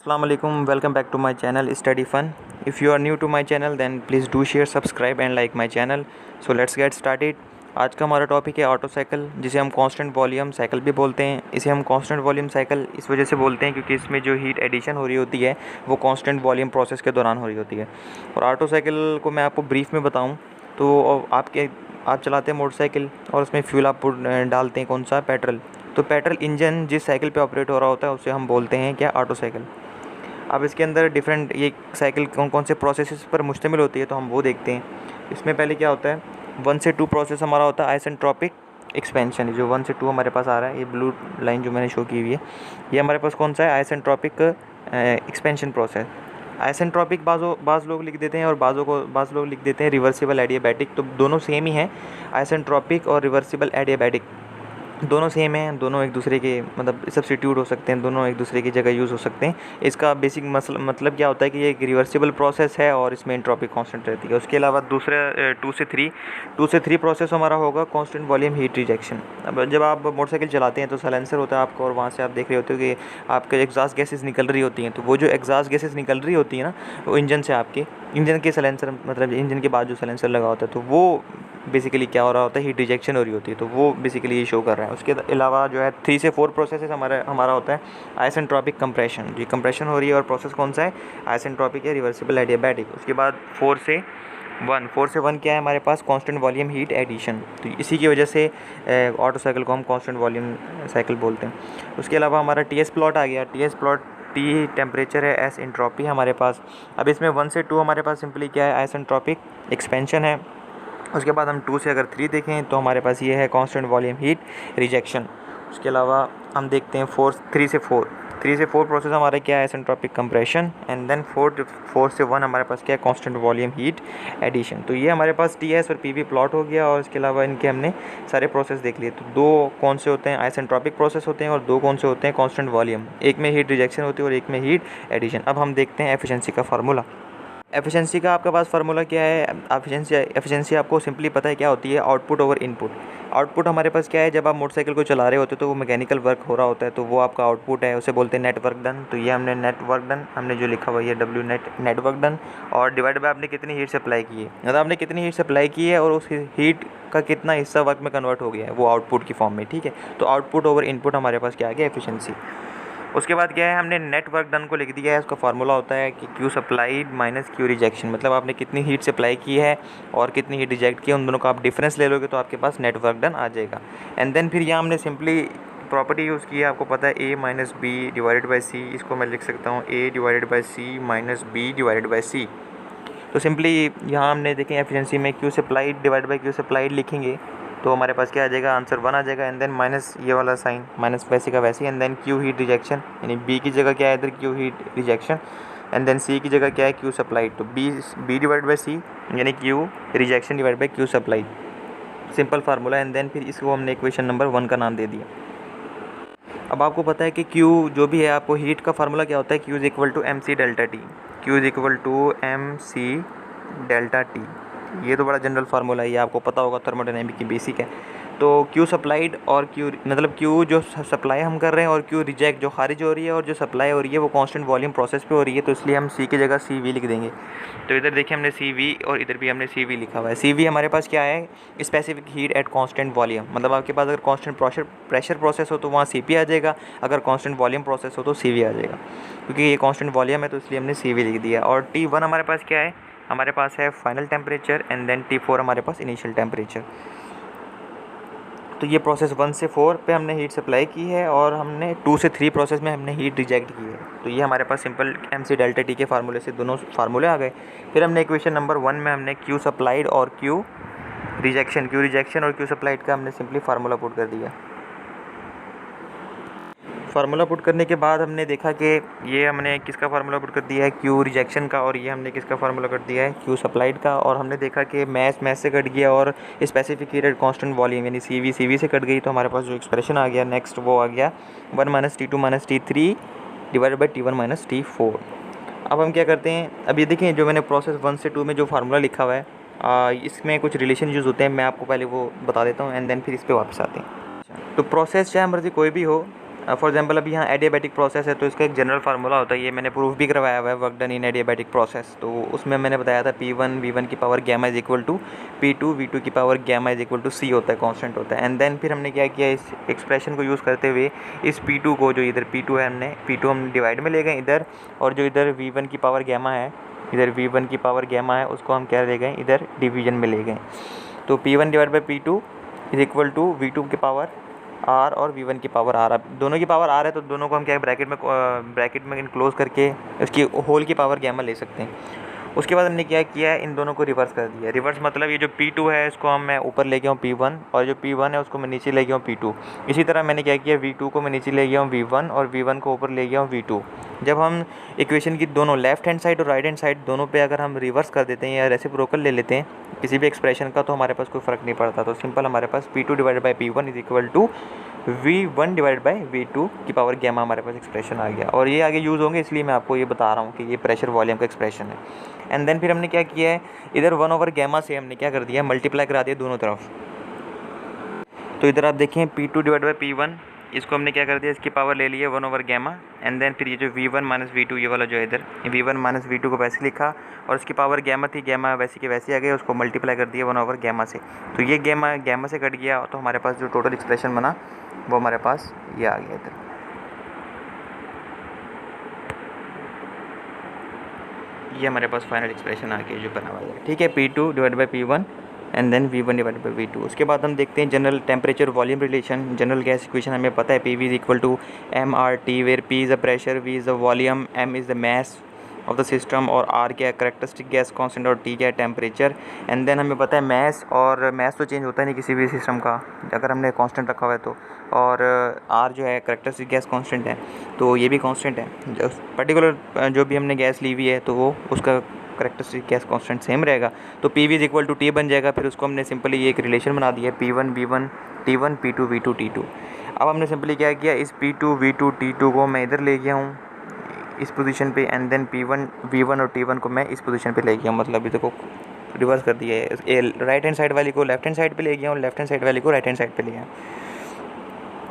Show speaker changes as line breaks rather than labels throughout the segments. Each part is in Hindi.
Assalamu alaikum, welcome back to my channel Study Fun. If you are new to my channel then please do share, subscribe and like my channel. So let's get started. आज का हमारा टॉपिक है ऑटो साइकिल, जिसे हम कांस्टेंट वॉल्यूम साइकिल भी बोलते हैं। इसे हम कांस्टेंट वॉल्यूम साइकिल इस वजह से बोलते हैं क्योंकि इसमें जो हीट एडिशन हो रही होती है वो कांस्टेंट वॉल्यूम प्रोसेस के दौरान हो रही होती है। और ऑटो साइकिल को मैं आपको ब्रीफ में बताऊं तो आप चलाते हैं मोटरसाइकिल और उसमें फ्यूल आप डालते हैं, कौन सा, पेट्रोल। तो पेट्रोल इंजन जिस साइकिल पे ऑपरेट हो रहा होता है उसे हम बोलते हैं क्या, ऑटो साइकिल। अब इसके अंदर डिफरेंट ये साइकिल कौन कौन से प्रोसेसेस पर मुश्तमिल होती है तो हम वो देखते हैं। इसमें पहले क्या होता है, 1 से 2 प्रोसेस हमारा होता है आइसेंट्रोपिक एक्सपेंशन। जो 1 से 2 हमारे पास आ रहा है, ये ब्लू लाइन जो मैंने शो की हुई है, ये हमारे पास कौन सा है, आइसेंट्रोपिक एक्सपेंशन प्रोसेस। आइसेंट्रोपिक बाज़ लोग लिख देते हैं और बाज़ लोग लिख देते हैं रिवर्सिबल एडियाबैटिक। तो दोनों सेम ही हैं, आइसेंट्रोपिक और रिवर्सिबल एडियाबैटिक दोनों सेम हैं, दोनों एक दूसरे के मतलब सब्स्टिट्यूट हो सकते हैं, दोनों एक दूसरे की जगह यूज़ हो सकते हैं। इसका बेसिक मतलब क्या होता है कि ये एक रिवर्सिबल प्रोसेस है और इसमें एंट्रोपी कांस्टेंट रहती है। उसके अलावा दूसरे 2 से 3 प्रोसेस हमारा होगा कांस्टेंट वॉल्यूम हीट रिजेक्शन। अब जब आप मोटरसाइकिल चलाते हैं तो साइलेंसर होता है आपका और वहाँ से आप देख रहे होते हो कि आपके एग्जॉस्ट गैसेस निकल रही होती हैं। तो वो जो एग्जॉस्ट गैसेस निकल रही होती है ना, वो इंजन से, आपके इंजन के साइलेंसर मतलब इंजन के बाद जो साइलेंसर लगा होता है, तो वो बेसिकली क्या हो रहा होता है, हीट रिजेक्शन हो रही होती है। तो वो बेसिकली ये शो कर रहा है। उसके अलावा जो है 3 से 4 प्रोसेस हमारा होता है आइसेंट्रोपिक कंप्रेशन। ये कंप्रेशन हो रही है और प्रोसेस कौन सा है, आइसेंट्रोपिक या रिवर्सिबल एडियाबैटिक। उसके बाद 4 से 1 क्या है हमारे पास, कांस्टेंट वॉल्यूम हीट एडिशन। तो इसी की वजह से ऑटो साइकिल को हम कांस्टेंट वॉल्यूम साइकिल बोलते हैं। उसके अलावा हमारा टीएस प्लॉट आ गया। टीएस प्लॉट, टी टेम्परेचर है, एस एंट्रोपी हमारे पास। अब इसमें 1 से 2 हमारे पास सिंपली क्या है, आइसेंट्रोपिक एक्सपेंशन है। उसके बाद हम 2 से अगर 3 देखें तो हमारे पास ये है कांस्टेंट वॉल्यूम हीट रिजेक्शन। उसके अलावा हम देखते हैं 3 से 4 प्रोसेस हमारे क्या है, आइसेंट्रोपिक कंप्रेशन। एंड देन 4 से 1 हमारे पास क्या है, कांस्टेंट वॉल्यूम हीट एडिशन। तो ये हमारे पास टीएस और पीवी प्लॉट हो गया। और इसके अलावा इनके हमने सारे प्रोसेस देख लिए। तो 2 कौन से होते हैं, आइसेंट्रोपिक प्रोसेस होते हैं, और 2 कौन से होते हैं, कांस्टेंट वॉल्यूम। एक में हीट रिजेक्शन होती है और एक में हीट एडिशन। अब हम देखते हैं एफिशिएंसी का फार्मूला। एफिशिएंसी का आपके पास फार्मूला क्या है, एफिशिएंसी आपको सिंपली पता है क्या होती है, आउटपुट ओवर इनपुट। आउटपुट हमारे पास क्या है, जब आप मोटरसाइकिल को चला रहे होते हो तो वो मैकेनिकल वर्क हो रहा होता है, तो वो आपका आउटपुट है, उसे बोलते हैं नेट वर्क डन। तो ये हमने नेट वर्क डन हमने जो लिखा हुआ है डब्ल्यू नेट वर्क डन, और डिवाइड बाय आपने कितनी हीट सप्लाई की है, मतलब आपने कितनी हीट सप्लाई की है और उस हीट का कितना हिस्सा वर्क में कन्वर्ट हो गया है, वो आउटपुट की फॉर्म में। ठीक है, तो आउटपुट ओवर इनपुट हमारे पास क्या आ गया, एफिशिएंसी। उसके बाद क्या है, हमने नेट वर्क डन को लिख दिया है। उसका फार्मूला होता है कि Q supplied minus Q rejection, मतलब आपने कितनी हीट सप्लाई की है और कितनी हीट रिजेक्ट की है, उन दोनों का आप डिफरेंस ले लोगे तो आपके पास नेट वर्क डन आ जाएगा। एंड देन फिर यहाँ हमने सिंपली प्रॉपर्टी यूज़ की है, आपको पता है A minus B divided by C. इसको मैं लिख सकता हूँ A divided by C minus B divided by C. तो सिंपली यहाँ हमने देखें एफिशिएंसी में Q supplied divide by Q supplied लिखेंगे तो हमारे पास क्या आ जाएगा, आंसर 1 आ जाएगा। एंड देन माइनस ये वाला साइन, माइनस वैसे का वैसे। And then Q heat rejection, यानी बी की जगह क्या है इधर, Q heat rejection. And then C की जगह क्या है, क्यू सप्लाइड। तो बी डिवाइड बाई सी यानी Q rejection divide by Q supplied, simple formula. And then फिर इसको हमने इक्वेशन नंबर 1 का नाम दे दिया। अब आपको पता है कि Q जो भी है, आपको हीट का फार्मूला क्या होता है, Q is equal to M C delta T. Q is equal to M C delta T. ये तो बड़ा जनरल फार्मूला है, ये आपको पता होगा, थर्मोडायनेमिक की बेसिक है। तो Q सप्लाइड और Q मतलब Q जो सप्लाई हम कर रहे हैं और Q रिजेक्ट जो खारिज हो रही है और जो सप्लाई हो रही है वो कांस्टेंट वॉल्यूम प्रोसेस पे हो रही है, तो इसलिए हम C की जगह CV लिख देंगे। तो इधर देखिए हमने CV और इधर भी हमने CV लिखा हुआ है। CV हमारे पास क्या है, specific heat at constant volume, मतलब आपके पास अगर कांस्टेंट प्रेशर प्रोसेस हो तो वहाँ CP आ जाएगा, अगर कांस्टेंट वॉल्यूम प्रोसेस हो तो CV आ जाएगा। क्योंकि ये कांस्टेंट वॉल्यूम है तो इसलिए हमने CV लिख दिया। और T1 हमारे पास क्या है, हमारे पास है final temperature. And then T4 हमारे पास इनिशियल टेम्परेचर। तो ये प्रोसेस 1 से 4 पे हमने हीट सप्लाई की है और हमने 2 से 3 प्रोसेस में हमने हीट रिजेक्ट की है। तो ये हमारे पास simple M C delta T के फार्मूले से दोनों फार्मूले आ गए। फिर हमने इक्वेशन नंबर 1 में हमने क्यू सप्लाइड और क्यू रिजेक्शन और क्यू सप्लाइड का हमने सिंपली फार्मूला पुट कर दिया। फार्मूला पुट करने के बाद हमने देखा कि ये हमने किसका फार्मूला पुट कर दिया है, क्यू रिजेक्शन का, और ये हमने किसका फार्मूला कर दिया है, क्यू सप्लाइड का। और हमने देखा कि मैथ से कट गया और स्पेसिफिक हीट कांस्टेंट वॉल्यूम यानी CV से कट गई, तो हमारे पास जो एक्सप्रेशन आ गया नेक्स्ट वो आ गया 1 minus T2 minus T3 divided by T1 minus T4। अब हम क्या करते हैं, अब ये देखें जो मैंने प्रोसेस 1 से 2 में जो फार्मूला लिखा हुआ है इसमें कुछ रिलेशन यूज़ होते हैं, मैं आपको पहले वो बता देता हूँ एंड देन फिर इस पर वापस आते हैं। तो प्रोसेस चाहे मर्जी कोई भी हो, फॉर एग्जांपल अभी यहाँ एडियाबैटिक प्रोसेस है तो इसका एक जनरल फार्मूला होता है, ये मैंने प्रूफ भी करवाया हुआ है work done in adiabatic process. तो उसमें मैंने बताया था P1 V1 की power gamma is equal to P2 V2 की power gamma is equal to C होता है, कांस्टेंट होता है। एंड देन फिर हमने क्या किया, इस एक्सप्रेशन को यूज़ करते हुए इस P2 को, जो इधर P2 है, हमने P2 हम डिवाइड में ले गए इधर, और जो इधर V1 की पावर गैमा है, इधर V1 की पावर गैमा है, उसको हम क्या ले गए, इधर डिवीजन में ले गए। तो P1 divide by P2 is equal to V2 की पावर R और V1 की पावर R। अब दोनों की पावर R है तो दोनों को हम क्या ब्रैकेट में इनक्लोज करके उसकी होल की पावर गैमा ले सकते हैं। उसके बाद हमने क्या किया है, इन दोनों को रिवर्स कर दिया। रिवर्स मतलब ये जो P2 है इसको मैं ऊपर ले गया हूँ P1, और जो P1 है उसको मैं नीचे ले गया हूँ P2। इसी तरह मैंने क्या किया, V2 को मैं नीचे ले गया हूँ V1 और V1 को ऊपर ले गया हूँ V2। जब हम इक्वेशन की दोनों लेफ्ट हैंड साइड और राइट हैंड साइड दोनों पे अगर हम रिवर्स कर देते हैं या रेसिप्रोकल ले लेते हैं किसी भी एक्सप्रेशन का, तो हमारे पास कोई फ़र्क नहीं पड़ता। तो सिंपल हमारे पास P2 divided by P1 is equal to V1 divided by V2 की पावर गैमा हमारे पास एक्सप्रेशन आ गया। और ये आगे यूज़ होंगे, इसलिए मैं आपको ये बता रहा हूँ कि ये प्रेशर वॉल्यूम का एक्सप्रेशन है। एंड देन फिर हमने क्या किया है, इधर 1 ओवर गैमा से हमने क्या कर दिया, मल्टीप्लाई करा दिया दोनों तरफ। तो इधर आप देखें P2 डिवाइड बाई P1, इसको हमने क्या कर दिया, इसकी पावर ले ली है 1 ओवर गैमा। एंड देन फिर ये जो V1 माइनस V2, ये वाला जो है इधर V1 माइनस V2 को वैसे लिखा, और इसकी पावर गैमा थी, गैमा वैसे की वैसे आ गई, उसको मल्टीप्लाई कर दिया 1 ओवर गैमा से। तो ये गैमा से कट गया, तो हमारे पास जो टोटल एक्सप्रेशन बना वो हमारे पास ये आ गया इधर। ये हमारे पास फाइनल एक्सप्रेशन आ गया जो बना हुआ है, ठीक है, P2 divide by P1 and then V1 divide by V2। उसके बाद हम देखते हैं general temperature volume relation. General gas equation हमें पता है, PV is equal to MRT, where P is the pressure, V is the volume, M is the mass of the system, और R क्या है, कैरेक्टरिस्टिक गैस कांस्टेंट, और T क्या है, टेम्परेचर। एंड देन हमें पता है मैस, और मैस तो चेंज होता नहीं किसी भी सिस्टम का अगर हमने कांस्टेंट रखा हुआ है तो, और R जो है कैरेक्टरिस्टिक गैस कांस्टेंट है, तो ये भी कांस्टेंट है। पर्टिकुलर जो भी हमने गैस ली हुई है तो वो उसका कैरेक्टरिस्टिक गैस कांस्टेंट सेम रहेगा। तो PV is equal to T बन जाएगा। फिर उसको हमने सिंपली ये एक रिलेशन बना दिया है, P1 V1 T1 P2 V2 T2। अब हमने सिंपली क्या किया, इस P2 V2 T2 को मैं इधर ले गया हूँ इस पोजीशन पे, एंड देन P1 V1 और T1 को मैं इस पोजीशन पे ले गया, मतलब इधर को रिवर्स कर दिया है। राइट हैंड साइड वाली को लेफ्ट हैंड साइड पे ले गया और लेफ्ट हैंड साइड वाली को राइट हैंड साइड पे ले गया।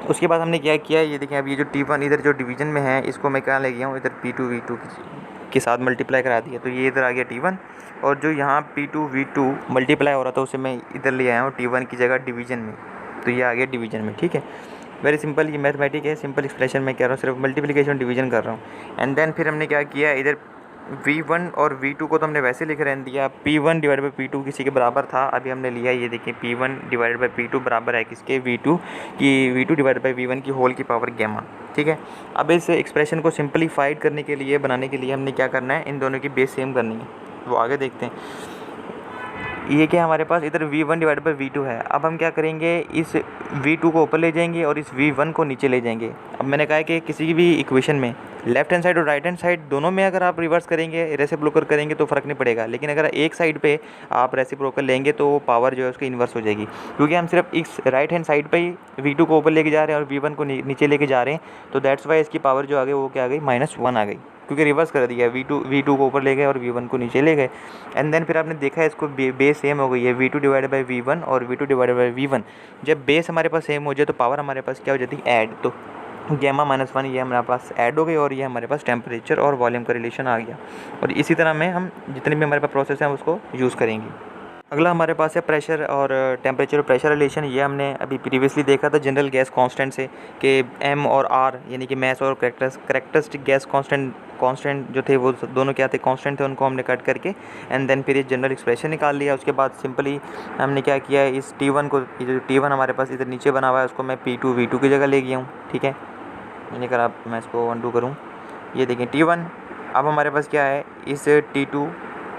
उसके बाद हमने क्या किया, ये देखें, अब ये जो T1 इधर जो डिवीजन में है इसको मैं कहाँ ले गया हूँ, इधर P2 V2 के साथ मल्टीप्लाई करा दिया, तो ये इधर आ गया T1। और जो यहाँ P2 V2 मल्टीप्लाई हो रहा था उसे मैं इधर ले आया हूँ T1 की जगह डिवीजन में, तो ये आ गया डिवीजन में, ठीक है। वेरी सिंपल, ये मैथमेटिक है, सिंपल एक्सप्रेशन मैं कह रहा हूँ, सिर्फ मल्टीप्लिकेशन डिवीजन कर रहा हूँ। एंड देन फिर हमने क्या किया, इधर V1 और V2 को तो हमने वैसे लिख रहने दिया, P1 डिवाइड बाई P2 किसी के बराबर था, अभी हमने लिया, ये देखिए P1 डिवाइड बाई P2 बराबर है किसके, V2 की, V2 डिवाइड बाई V1 की होल की पावर गैमा, ठीक है। अब इस एक्सप्रेशन को सिंपलीफाइड करने के लिए, बनाने के लिए हमने क्या करना है, इन दोनों की बेस सेम करनी है, वो आगे देखते हैं। ये क्या हमारे पास इधर V1 डिवाइड बाई V2 है। अब हम क्या करेंगे, इस V2 को ऊपर ले जाएंगे और इस V1 को नीचे ले जाएंगे। अब मैंने कहा है कि किसी भी इक्वेशन में लेफ्ट हैंड साइड और राइट हैंड साइड दोनों में अगर आप रिवर्स करेंगे, रेसिप्रोकल करेंगे तो फ़र्क नहीं पड़ेगा, लेकिन अगर एक साइड पे आप रेसिप्रोकल लेंगे तो पावर जो है उसकी इन्वर्स हो जाएगी, क्योंकि हम सिर्फ इस राइट हैंड साइड पे ही V2 को ऊपर लेके जा रहे हैं और V1 को नीचे लेके जा रहे हैं, तो दैट्स वाई इसकी पावर जो आ गई वो क्या आ गई, -1 आ गई, क्योंकि रिवर्स कर दिया, V2 को ऊपर ले गए और V1 को नीचे ले गए। एंड देन फिर आपने देखा है इसको बेस सेम हो गई है, V2 डिवाइड बाई V1 और V2 डिवाइड बाई V1। जब बेस हमारे पास सेम हो जाए तो पावर हमारे पास क्या हो जाती है, ऐड, तो गैमा -1 ये हमारे पास ऐड हो गई, और ये हमारे पास टेम्परेचर और वॉल्यूम का रिलेशन आ गया। और इसी तरह में हम जितने भी हमारे पास प्रोसेस हैं हम उसको यूज़ करेंगे। अगला हमारे पास है प्रेशर और टेम्परेचर और प्रेशर रिलेशन। ये हमने अभी प्रीवियसली देखा था जनरल गैस कांस्टेंट से, कि M और R यानी कि मैस और कैरेक्टरिस्टिक गैस कांस्टेंट जो थे वो दोनों क्या थे, कांस्टेंट थे, उनको हमने कट करके एंड देन फिर ये जनरल एक्सप्रेशन निकाल लिया। उसके बाद सिंपली हमने क्या किया, इस T1 को, ये जो T1 हमारे पास इधर नीचे बना हुआ है उसको मैं P2 V2 की जगह ले गया हूँ, ठीक है। यानी अगर आप, मैं इसको अनडू करूँ, ये देखें T1, अब हमारे पास क्या है, इस T2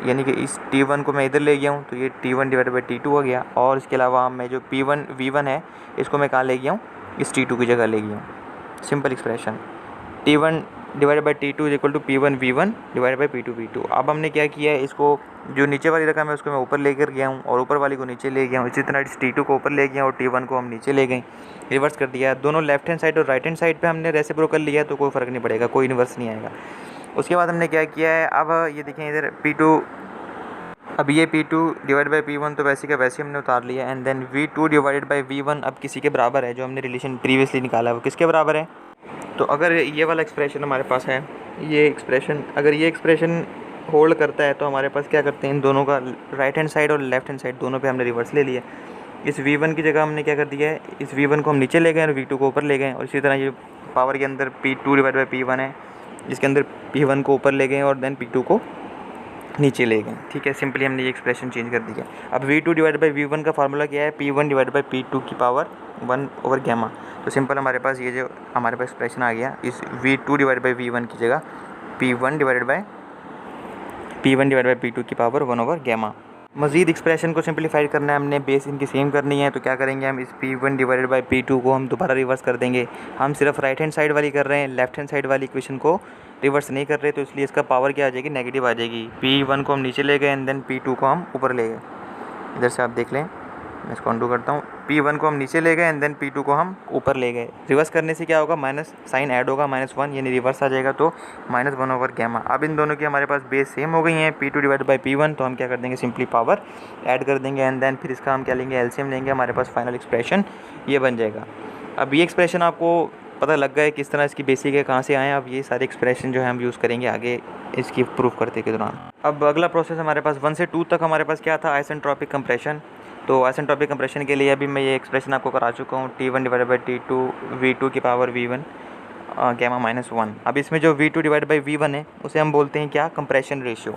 यानी कि इस T1 को मैं इधर ले गया हूँ, तो ये T1 डिवाइड बाई T2 हो गया। और इसके अलावा मैं जो P1 V1 है इसको मैं कहाँ ले गया हूँ, इस T2 की जगह ले गया हूँ। Simple expression, T1 divide by T2 is equal to P1 V1 divide by P2 V2। अब हमने क्या किया है, इसको जो नीचे वाली रकम है उसको मैं ऊपर लेकर गया हूँ और ऊपर वाली को नीचे ले गया हूँ। इसी तरह इस T2 को ऊपर ले गया और T1 को हम नीचे ले गए, रिवर्स कर दिया। दोनों लेफ्ट हैंड साइड और राइट हैंड साइड पे हमने रेसिप्रोकल लिया तो कोई फ़र्क नहीं पड़ेगा, कोई इन्वर्स नहीं आएगा। उसके बाद हमने क्या किया है, अब ये देखें इधर P2, अब ये P2 डिवाइड बाई P1 तो वैसे का वैसे हमने उतार लिया। And then V2 divided by V1 अब किसी के बराबर है, जो हमने रिलेशन प्रीवियसली निकाला है वो किसके बराबर है, तो अगर ये वाला एक्सप्रेशन हमारे पास है, ये एक्सप्रेशन, अगर ये एक्सप्रेशन होल्ड करता है तो हमारे पास क्या करते हैं, इन दोनों का राइट हैंड साइड और लेफ्ट हैंड साइड दोनों पे हमने रिवर्स ले लिया। इस v1 की जगह हमने क्या कर दिया है, इस v1 को हम नीचे ले गए और v2 को ऊपर ले गए। और इसी तरह ये पावर के अंदर P2/P1 है, इसके अंदर P1 को ऊपर ले गए और देन P2 को नीचे ले गए। ठीक है, सिंपली हमने ये एक्सप्रेशन चेंज कर दिया। अब V2/V1 का फार्मूला क्या है, P1/P2 की पावर 1/γ। तो सिंपल हमारे पास ये जो हमारे पास एक्सप्रेशन आ गया, इस V2/V1 की जगह P1/P2 की पावर 1/γ। मज़ीद एक्सप्रेशन को सिंपलीफाइड करना है हमने, बेस इनकी सेम करनी है। तो क्या करेंगे, हम इस P1/P2 को हम दोबारा रिवर्स कर देंगे। हम सिर्फ राइट हैंड साइड वाली कर रहे हैं, लेफ्ट हैंड साइड वाली इक्वेशन को रिवर्स नहीं कर रहे, तो इसलिए इसका पावर क्या आ जाएगी, नेगेटिव आ जाएगी। P1 को हम नीचे ले गए एंड देन P2 को हम ऊपर ले गए। इधर से आप देख लें, मैं इसको अंडू करता हूँ। P1 को हम नीचे ले गए एंड देन P2 को हम ऊपर ले गए। रिवर्स करने से क्या होगा, माइनस साइन ऐड होगा, -1 यानी रिवर्स आ जाएगा, तो -1/γ। अब इन दोनों की हमारे पास बेस सेम हो गई हैं, P2/P1। तो हम क्या कर देंगे, सिंपली पावर ऐड कर देंगे एंड देन फिर इसका हम क्या लेंगे, एलसीएम लेंगे। हमारे पास फाइनल एक्सप्रेशन ये बन जाएगा। अब ये एक्सप्रेशन आपको पता लग गया है किस तरह इसकी बेसिक है, कहाँ से आए। अब ये सारे एक्सप्रेशन जो है हम यूज़ करेंगे आगे इसकी प्रूफ करते के दौरान। अब अगला प्रोसेस हमारे पास 1 से 2 तक हमारे पास क्या था, आइसेंट्रोपिक कंप्रेशन। तो आइसेंट्रोपिक कंप्रेशन के लिए अभी मैं ये एक्सप्रेशन आपको करा चुका हूँ, T1/T2 V2 की पावर V1 γ-1। अब इसमें जो V2/V1 है उसे हम बोलते हैं क्या, कंप्रेशन रेशियो।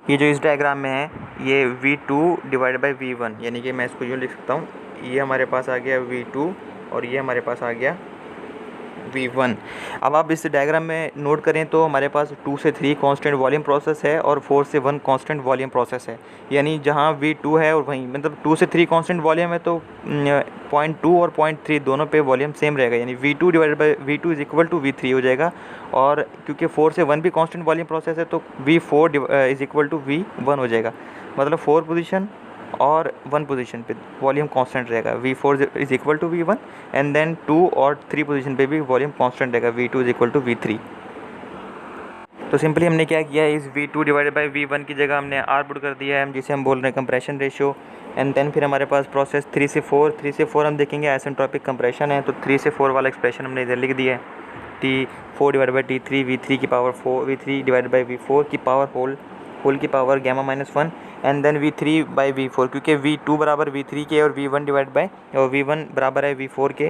ये जो इस डायग्राम में है ये V2/V1, यानी कि मैं इसको यूँ लिख सकता हूँ, ये हमारे पास आ गया V2 और ये हमारे पास आ गया V1। अब आप इस डायग्राम में नोट करें तो हमारे पास 2 से 3 कांस्टेंट वॉल्यूम प्रोसेस है और 4 से 1 कांस्टेंट वॉल्यूम प्रोसेस है। यानी जहां V2 है और वहीं मतलब 2 से 3 कांस्टेंट वॉल्यूम है तो 0.2 और 0.3 दोनों पे वॉल्यूम सेम रहेगा, यानी V2 is equal to V3 हो जाएगा। और क्योंकि 4 से 1 भी कांस्टेंट वॉल्यूम प्रोसेस है तो V4 is equal to V1 हो जाएगा। मतलब 4 पोजीशन और 1 पोजीशन पे वॉल्यूम कांस्टेंट रहेगा, V4 is equal to V1 and then 2 और 3 पोजीशन पे भी वॉल्यूम कांस्टेंट रहेगा, V2 is equal to V3। तो सिंपली हमने क्या किया, इस V2/V1 की जगह हमने R पुट कर दिया है, जिसे हम बोल रहे हैं कंप्रेशन रेशियो। एंड देन फिर हमारे पास प्रोसेस 3 से 4 हम देखेंगे आइसेंट्रोपिक कंप्रेशन है, तो 3 से 4 वाला एक्सप्रेशन हमने इधर लिख दिया है, T4/T3 V3 की पावर 4 V3/V4 की पावर होल की पावर γ-1 एंड देन V3/V4, क्योंकि V2 बराबर V3 के और V1 बराबर है V4 के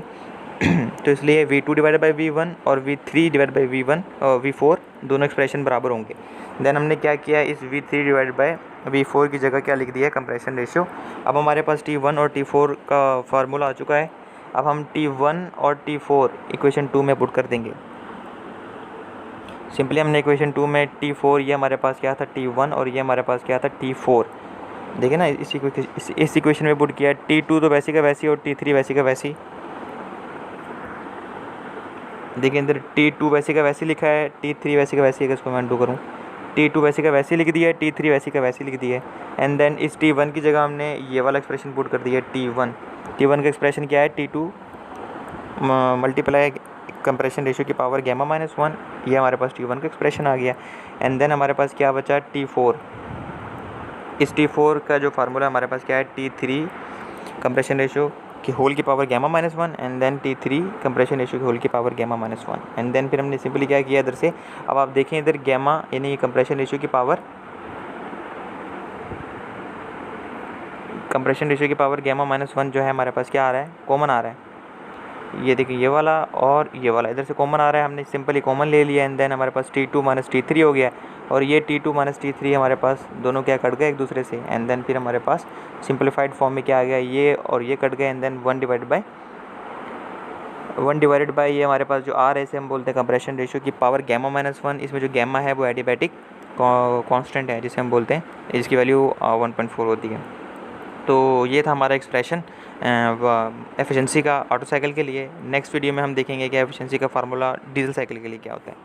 तो इसलिए V2/V1 और V3/V1 और V4 दोनों एक्सप्रेशन बराबर होंगे। देन हमने क्या किया, इस V3/V4 की जगह क्या लिख दिया है, कंप्रेशन रेशियो। अब हमारे पास T1 और T4 का फार्मूला आ चुका है। अब हम T1 और T4 इक्वेशन 2 में पुट कर देंगे। सिंपली हमने इक्वेशन 2 में T4, ये हमारे पास क्या था T1 और ये हमारे पास क्या था T4। देखिए ना, इस इक्वेशन में पुट किया। T2 तो वैसी का वैसी और T3 वैसी का वैसी। देखिए इधर T2 वैसी का वैसी लिखा है, T3 वैसी का वैसी है। इसको मैं अंडू करूँ, T2 वैसी का वैसी लिख दिया है, T3 वैसी का वैसी लिख दिया है। एंड देन इस T1 की जगह हमने ये वाला एक्सप्रेशन पुट कर दिया T1 का एक्सप्रेशन क्या है, T2 मल्टीप्लाई कंप्रेशन रेशियो की पावर γ-1, ये हमारे पास T1 का एक्सप्रेशन आ गया। एंड देन हमारे पास क्या बचा, T4। इस T4 का जो फार्मूला हमारे पास क्या है, T3 कंप्रेशन रेशियो की होल की power γ-1 and then T3 compression ratio की होल की पावर γ-1 एंड देन फिर हमने सिंपली क्या किया इधर से। अब आप देखें इधर गैमा यानी कंप्रेशन रेशियो की पावर γ-1 जो है हमारे पास क्या आ रहा है, कॉमन आ रहा है। ये देखिए ये वाला और ये वाला इधर से कॉमन आ रहा है, हमने सिंपली कॉमन ले लिया एंड देन हमारे पास T2 - T3 हो गया। और ये T2 - T3 हमारे पास दोनों क्या कट गए एक दूसरे से। एंड देन फिर हमारे पास सिंपलीफाइड फॉर्म में क्या आ गया, ये और ये कट गए एंड देन 1 डिवाइडेड बाय ये हमारे पास जो R है इसे हम बोलते हैं कंप्रेशन रेशियो की पावर γ-1। इसमें जो गैमा है वो एडियाबैटिक कांस्टेंट है जिसे हम बोलते हैं, इसकी वैल्यू 1.4 होती है। तो ये था हमारा एक्सप्रेशन एफिशिएंसी का ऑटो साइकिल के लिए। नेक्स्ट वीडियो में हम देखेंगे कि एफिशिएंसी का फार्मूला डीजल साइकिल के लिए क्या होता है।